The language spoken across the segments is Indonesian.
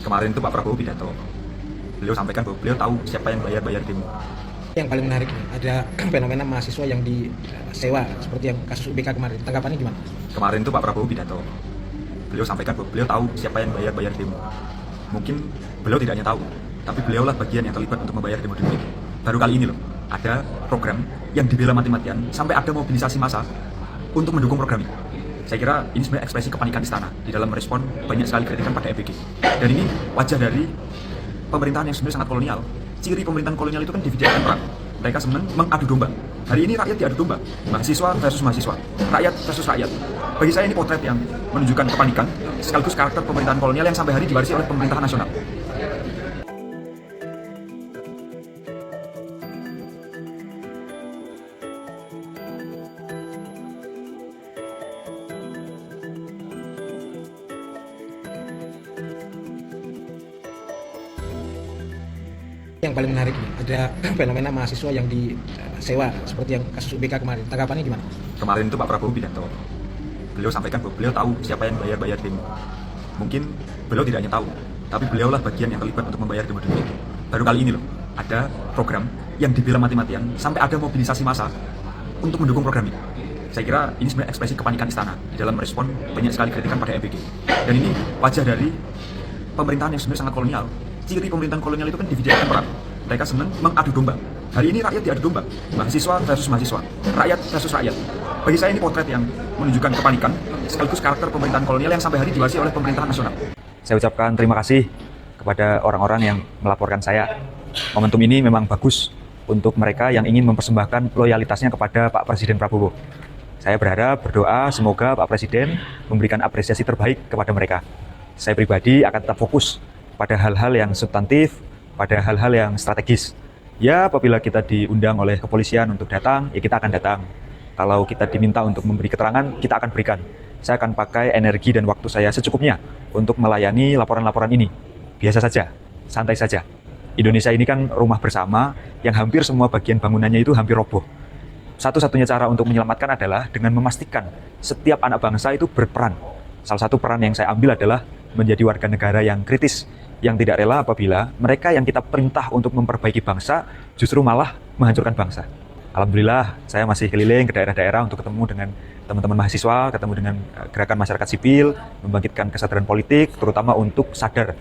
Kemarin itu Pak Prabowo pidato. Beliau sampaikan bahwa beliau tahu siapa yang bayar demo. Yang paling menarik nih, ada fenomena mahasiswa yang disewa seperti yang kasus UBK kemarin. Tanggapannya gimana? Kemarin itu Pak Prabowo pidato. Beliau sampaikan bahwa beliau tahu siapa yang bayar demo. Mungkin beliau tidak hanya tahu, tapi beliaulah bagian yang terlibat untuk membayar demo-demo itu. Baru kali ini loh, ada program yang dibela mati-matian sampai ada mobilisasi massa untuk mendukung program ini. Saya kira ini sebenarnya ekspresi kepanikan istana di dalam merespon banyak sekali kritikan pada EBG. Dan ini wajah dari pemerintahan yang sebenarnya sangat kolonial. Ciri pemerintahan kolonial itu kan dividikan perang. Mereka sebenarnya mengadu domba. Hari ini rakyat diadu domba, mahasiswa versus mahasiswa, rakyat versus rakyat. Bagi saya ini potret yang menunjukkan kepanikan sekaligus karakter pemerintahan kolonial yang sampai hari diwarisi oleh pemerintahan nasional. Yang paling menarik nih, ada fenomena mahasiswa yang disewa seperti yang kasus UBK kemarin. Tanggapannya gimana? Kemarin itu Pak Prabowo pidato. Beliau sampaikan bahwa beliau tahu siapa yang bayar demo. Mungkin beliau tidak hanya tahu, tapi beliaulah bagian yang terlibat untuk membayar demo-demo itu. Baru kali ini loh, ada program yang dibela mati-matian sampai ada mobilisasi massa untuk mendukung program ini. Saya kira ini sebenarnya ekspresi kepanikan istana di dalam merespon banyak sekali kritikan pada EBG. Dan ini wajah dari pemerintahan yang sebenarnya sangat kolonial. Ciri pemerintahan kolonial itu kan dividikan perang. Mereka sebenarnya mengadu domba. Hari ini rakyat diadu domba, mahasiswa versus mahasiswa, rakyat versus rakyat. Bagi saya ini potret yang menunjukkan kepanikan sekaligus karakter pemerintahan kolonial yang sampai hari diwarisi oleh pemerintahan nasional. Saya ucapkan terima kasih kepada orang-orang yang melaporkan saya. Momentum ini memang bagus untuk mereka yang ingin mempersembahkan loyalitasnya kepada Pak Presiden Prabowo. Saya berharap, berdoa, semoga Pak Presiden memberikan apresiasi terbaik kepada mereka. Saya pribadi akan tetap fokus pada hal-hal yang substantif, pada hal-hal yang strategis. Ya, apabila kita diundang oleh kepolisian untuk datang, ya kita akan datang. Kalau kita diminta untuk memberi keterangan, kita akan berikan. Saya akan pakai energi dan waktu saya secukupnya untuk melayani laporan-laporan ini. Biasa saja, santai saja. Indonesia ini kan rumah bersama yang hampir semua bagian bangunannya itu hampir roboh. Satu-satunya cara untuk menyelamatkan adalah dengan memastikan setiap anak bangsa itu berperan. Salah satu peran yang saya ambil adalah menjadi warga negara yang kritis, yang tidak rela apabila mereka yang kita perintah untuk memperbaiki bangsa justru malah menghancurkan bangsa. Alhamdulillah, saya masih keliling ke daerah-daerah untuk ketemu dengan teman-teman mahasiswa, ketemu dengan gerakan masyarakat sipil, membangkitkan kesadaran politik, terutama untuk sadar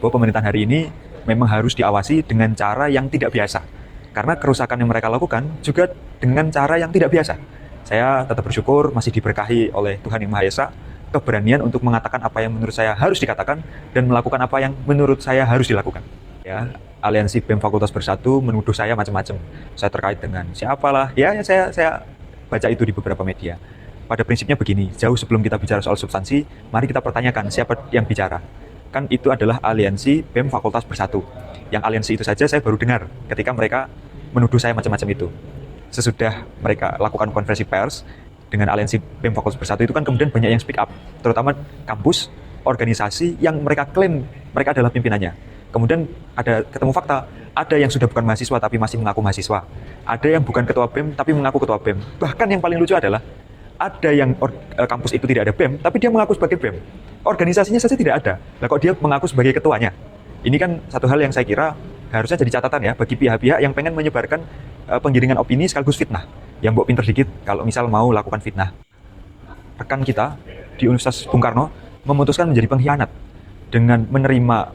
bahwa pemerintahan hari ini memang harus diawasi dengan cara yang tidak biasa. Karena kerusakan yang mereka lakukan juga dengan cara yang tidak biasa. Saya tetap bersyukur masih diberkahi oleh Tuhan Yang Maha Esa, keberanian untuk mengatakan apa yang menurut saya harus dikatakan dan melakukan apa yang menurut saya harus dilakukan. Ya, Aliansi BEM Fakultas Bersatu menuduh saya macam-macam. Saya terkait dengan siapalah. Ya, saya baca itu di beberapa media. Pada prinsipnya begini, jauh sebelum kita bicara soal substansi, mari kita pertanyakan siapa yang bicara. Kan itu adalah Aliansi BEM Fakultas Bersatu. Yang aliansi itu saja saya baru dengar ketika mereka menuduh saya macam-macam itu. Sesudah mereka lakukan konferensi pers dengan Aliansi BEM Fakultas Bersatu itu kan kemudian banyak yang speak up, terutama kampus, organisasi yang mereka klaim mereka adalah pimpinannya. Kemudian ada ketemu fakta, ada yang sudah bukan mahasiswa tapi masih mengaku mahasiswa. Ada yang bukan ketua BEM tapi mengaku ketua BEM. Bahkan yang paling lucu adalah ada yang kampus itu tidak ada BEM tapi dia mengaku sebagai BEM. Organisasinya saja tidak ada. Lah kok dia mengaku sebagai ketuanya? Ini kan satu hal yang saya kira harusnya jadi catatan ya bagi pihak-pihak yang pengen menyebarkan penggiringan opini sekaligus fitnah. Yang mbok pinter dikit kalau misal mau lakukan fitnah. Rekan kita di Universitas Bung Karno memutuskan menjadi pengkhianat dengan menerima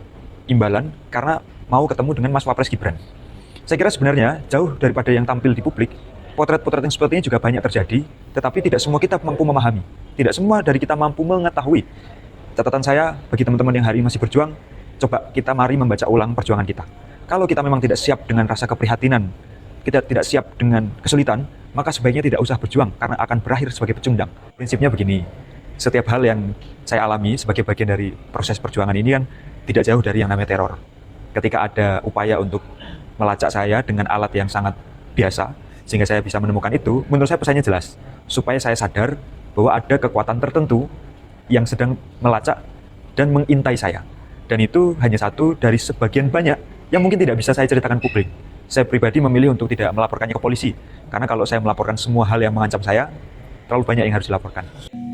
imbalan karena mau ketemu dengan Mas Wapres Gibran. Saya kira sebenarnya jauh daripada yang tampil di publik, potret-potret yang seperti ini juga banyak terjadi, tetapi tidak semua kita mampu memahami. Tidak semua dari kita mampu mengetahui. Catatan saya bagi teman-teman yang hari ini masih berjuang, coba kita mari membaca ulang perjuangan kita. Kalau kita memang tidak siap dengan rasa keprihatinan, kita tidak siap dengan kesulitan, maka sebaiknya tidak usah berjuang karena akan berakhir sebagai pecundang. Prinsipnya begini, setiap hal yang saya alami sebagai bagian dari proses perjuangan ini kan tidak jauh dari yang namanya teror. Ketika ada upaya untuk melacak saya dengan alat yang sangat biasa, sehingga saya bisa menemukan itu, menurut saya pesannya jelas, supaya saya sadar bahwa ada kekuatan tertentu yang sedang melacak dan mengintai saya. Dan itu hanya satu dari sebagian banyak yang mungkin tidak bisa saya ceritakan publik. Saya pribadi memilih untuk tidak melaporkannya ke polisi, karena kalau saya melaporkan semua hal yang mengancam saya, terlalu banyak yang harus dilaporkan.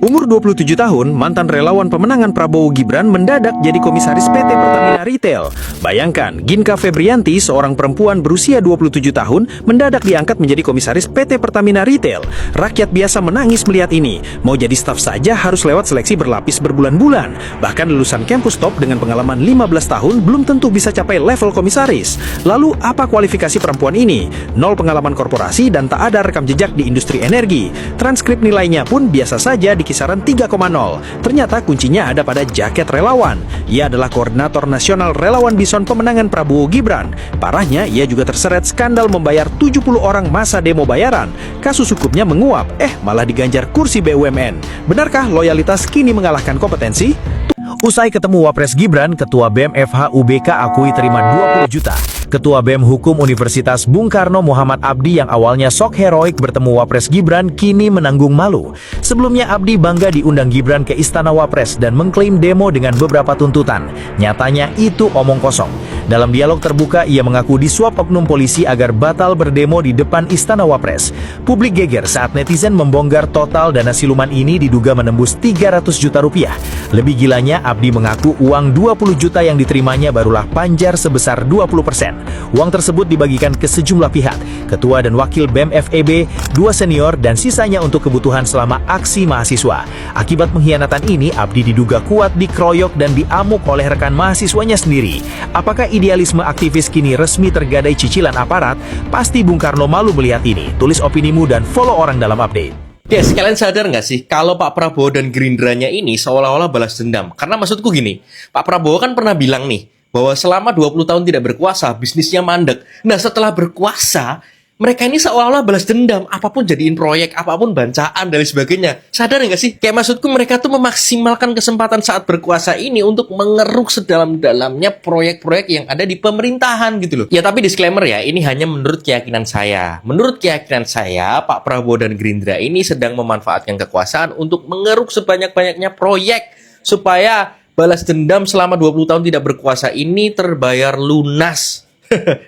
Umur 27 tahun, mantan relawan pemenangan Prabowo Gibran mendadak jadi komisaris PT Pertamina Retail. Bayangkan, Ginka Febrianti, seorang perempuan berusia 27 tahun, mendadak diangkat menjadi komisaris PT Pertamina Retail. Rakyat biasa menangis melihat ini. Mau jadi staf saja harus lewat seleksi berlapis berbulan-bulan. Bahkan lulusan kampus top dengan pengalaman 15 tahun belum tentu bisa capai level komisaris. Lalu apa kualifikasi perempuan ini? Nol pengalaman korporasi dan tak ada rekam jejak di industri energi. Transkrip nilainya pun biasa saja di kisaran 3,0. Ternyata kuncinya ada pada jaket relawan. Ia adalah koordinator nasional relawan Bison pemenangan Prabowo Gibran. Parahnya, ia juga terseret skandal membayar 70 orang masa demo bayaran. Kasus hukumnya menguap, malah diganjar kursi BUMN. Benarkah loyalitas kini mengalahkan kompetensi? Usai ketemu Wapres Gibran, Ketua BEM FH UBK akui terima 20 juta. Ketua BEM Hukum Universitas Bung Karno Muhammad Abdi yang awalnya sok heroik bertemu Wapres Gibran kini menanggung malu. Sebelumnya Abdi bangga diundang Gibran ke Istana Wapres dan mengklaim demo dengan beberapa tuntutan. Nyatanya itu omong kosong. Dalam dialog terbuka ia mengaku disuap oknum polisi agar batal berdemo di depan Istana Wapres. Publik geger saat netizen membongkar total dana siluman ini diduga menembus 300 juta rupiah. Lebih gilanya Abdi mengaku uang 20 juta yang diterimanya barulah panjar sebesar 20%. Uang tersebut dibagikan ke sejumlah pihak, ketua dan wakil BEM FEB, 2 senior, dan sisanya untuk kebutuhan selama aksi mahasiswa. Akibat pengkhianatan ini, Abdi diduga kuat dikeroyok dan diamuk oleh rekan mahasiswanya sendiri. Apakah idealisme aktivis kini resmi tergadai cicilan aparat? Pasti Bung Karno malu melihat ini. Tulis opinimu dan follow orang dalam update. Guys, kalian sadar nggak sih kalau Pak Prabowo dan Gerindranya ini seolah-olah balas dendam? Karena maksudku gini, Pak Prabowo kan pernah bilang nih, bahwa selama 20 tahun tidak berkuasa, bisnisnya mandek. Nah, setelah berkuasa, mereka ini seolah-olah balas dendam. Apapun jadiin proyek, apapun bancaan, dan sebagainya. Sadar nggak sih? Kayak maksudku mereka tuh memaksimalkan kesempatan saat berkuasa ini untuk mengeruk sedalam-dalamnya proyek-proyek yang ada di pemerintahan gitu loh. Ya, tapi disclaimer ya, ini hanya menurut keyakinan saya. Menurut keyakinan saya, Pak Prabowo dan Gerindra ini sedang memanfaatkan kekuasaan untuk mengeruk sebanyak-banyaknya proyek supaya balas dendam selama 20 tahun tidak berkuasa ini terbayar lunas.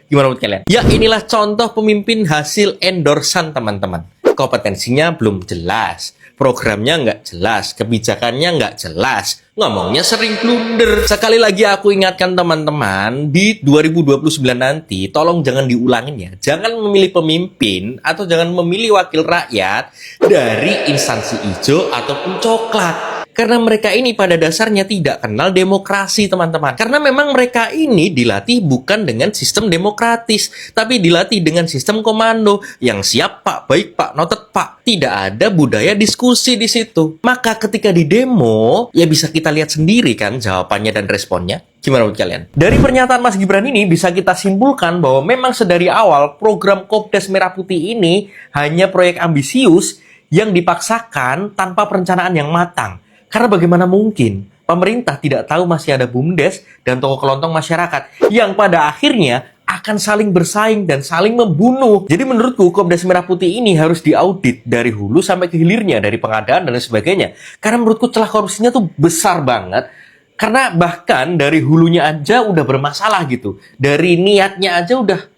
Gimana menurut kalian? Ya, inilah contoh pemimpin hasil endorsan teman-teman. Kompetensinya belum jelas, programnya nggak jelas, kebijakannya nggak jelas, ngomongnya sering blunder. Sekali lagi aku ingatkan teman-teman, di 2029 nanti, tolong jangan diulangin ya. Jangan memilih pemimpin atau jangan memilih wakil rakyat dari instansi hijau ataupun coklat. Karena mereka ini pada dasarnya tidak kenal demokrasi, teman-teman. Karena memang mereka ini dilatih bukan dengan sistem demokratis, tapi dilatih dengan sistem komando. Yang siap Pak, baik Pak, noted Pak. Tidak ada budaya diskusi di situ. Maka ketika di demo, ya bisa kita lihat sendiri kan jawabannya dan responnya. Gimana menurut kalian? Dari pernyataan Mas Gibran ini bisa kita simpulkan bahwa memang sedari awal program Kopdes Merah Putih ini hanya proyek ambisius yang dipaksakan tanpa perencanaan yang matang. Karena bagaimana mungkin pemerintah tidak tahu masih ada BUMDes dan toko kelontong masyarakat yang pada akhirnya akan saling bersaing dan saling membunuh. Jadi menurutku Kopdes Merah Putih ini harus diaudit dari hulu sampai ke hilirnya, dari pengadaan dan lain sebagainya. Karena menurutku celah korupsinya tuh besar banget. Karena bahkan dari hulunya aja udah bermasalah gitu. Dari niatnya aja udah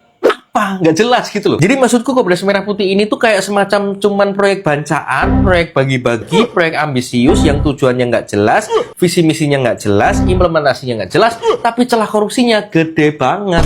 nggak jelas gitu loh. Jadi maksudku Kopdes Merah Putih ini tuh kayak semacam cuman proyek bancaan, proyek bagi-bagi, proyek ambisius yang tujuannya nggak jelas, visi misinya nggak jelas, implementasinya nggak jelas, tapi celah korupsinya gede banget.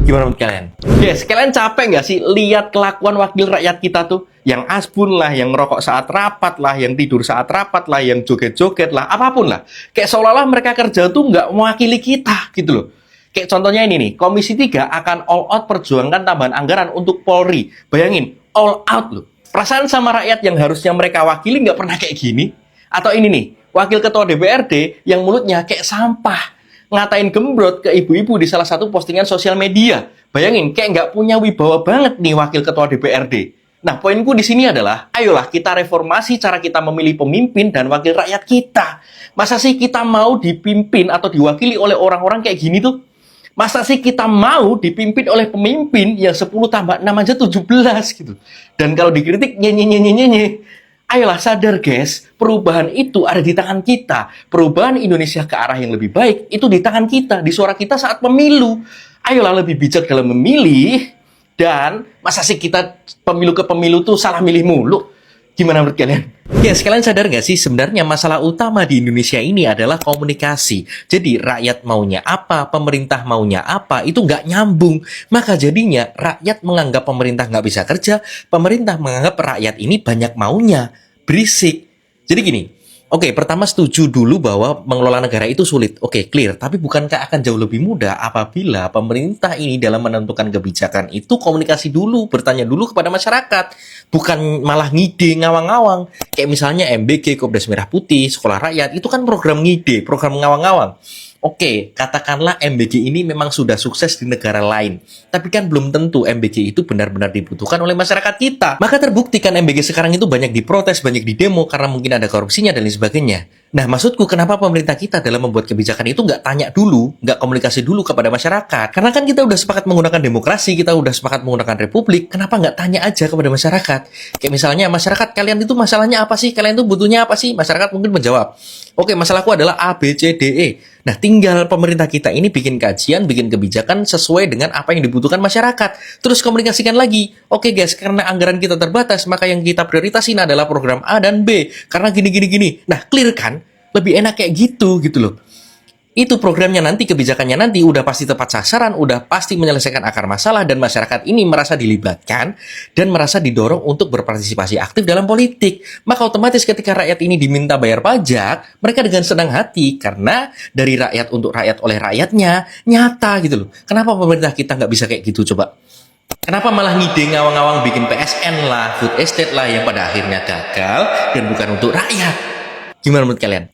Gimana menurut kalian? Guys, kalian capek nggak sih lihat kelakuan wakil rakyat kita tuh? Yang asbun lah, yang merokok saat rapat lah, yang tidur saat rapat lah, yang joget-joget lah, apapun lah. Kayak seolah-olah mereka kerja tuh nggak mewakili kita gitu loh. Kayak contohnya ini nih, Komisi 3 akan all out perjuangkan tambahan anggaran untuk Polri. Bayangin, all out loh. Perasaan sama rakyat yang harusnya mereka wakili nggak pernah kayak gini. Atau ini nih, Wakil Ketua DPRD yang mulutnya kayak sampah. Ngatain gembrot ke ibu-ibu di salah satu postingan sosial media. Bayangin, kayak nggak punya wibawa banget nih Wakil Ketua DPRD. Nah, poinku di sini adalah, ayolah kita reformasi cara kita memilih pemimpin dan wakil rakyat kita. Masa sih kita mau dipimpin atau diwakili oleh orang-orang kayak gini tuh? Masa sih kita mau dipimpin oleh pemimpin yang 10 tambah 6 aja 17 gitu. Dan kalau dikritik nyenye. Ayolah sadar guys, perubahan itu ada di tangan kita. Perubahan Indonesia ke arah yang lebih baik itu di tangan kita, di suara kita saat pemilu. Ayolah lebih bijak dalam memilih. Dan masa sih kita pemilu ke pemilu tuh salah milih mulu? Gimana menurut kalian? Ya, sekalian sadar nggak sih sebenarnya masalah utama di Indonesia ini adalah komunikasi. Jadi rakyat maunya apa, pemerintah maunya apa, itu nggak nyambung. Maka jadinya rakyat menganggap pemerintah nggak bisa kerja, pemerintah menganggap rakyat ini banyak maunya, berisik. Jadi gini, oke, pertama setuju dulu bahwa mengelola negara itu sulit. Oke, clear. Tapi bukankah akan jauh lebih mudah apabila pemerintah ini dalam menentukan kebijakan itu komunikasi dulu, bertanya dulu kepada masyarakat. Bukan malah ngide, ngawang-ngawang. Kayak misalnya MBG, Kopdas Merah Putih, Sekolah Rakyat, itu kan program ngide, program ngawang-ngawang. Oke, katakanlah MBG ini memang sudah sukses di negara lain. Tapi kan belum tentu MBG itu benar-benar dibutuhkan oleh masyarakat kita. Maka terbuktikan MBG sekarang itu banyak diprotes, banyak didemo karena mungkin ada korupsinya dan lain sebagainya. Nah, maksudku kenapa pemerintah kita dalam membuat kebijakan itu nggak tanya dulu, nggak komunikasi dulu kepada masyarakat? Karena kan kita udah sepakat menggunakan demokrasi, kita udah sepakat menggunakan republik, kenapa nggak tanya aja kepada masyarakat? Kayak misalnya, masyarakat kalian itu masalahnya apa sih? Kalian itu butuhnya apa sih? Masyarakat mungkin menjawab, oke, masalahku adalah A, B, C, D, E. Nah, tinggal pemerintah kita ini bikin kajian, bikin kebijakan sesuai dengan apa yang dibutuhkan masyarakat. Terus komunikasikan lagi. Oke guys, karena anggaran kita terbatas, maka yang kita prioritasin adalah program A dan B. Karena gini. Nah, clear kan? Lebih enak kayak gitu loh. Itu programnya nanti, kebijakannya nanti udah pasti tepat sasaran, udah pasti menyelesaikan akar masalah, dan masyarakat ini merasa dilibatkan dan merasa didorong untuk berpartisipasi aktif dalam politik. Maka otomatis ketika rakyat ini diminta bayar pajak, mereka dengan senang hati karena dari rakyat untuk rakyat oleh rakyatnya nyata gitu loh. Kenapa pemerintah kita nggak bisa kayak gitu coba? Kenapa malah ngide ngawang-ngawang bikin PSN lah, food estate lah yang pada akhirnya gagal dan bukan untuk rakyat? Gimana menurut kalian?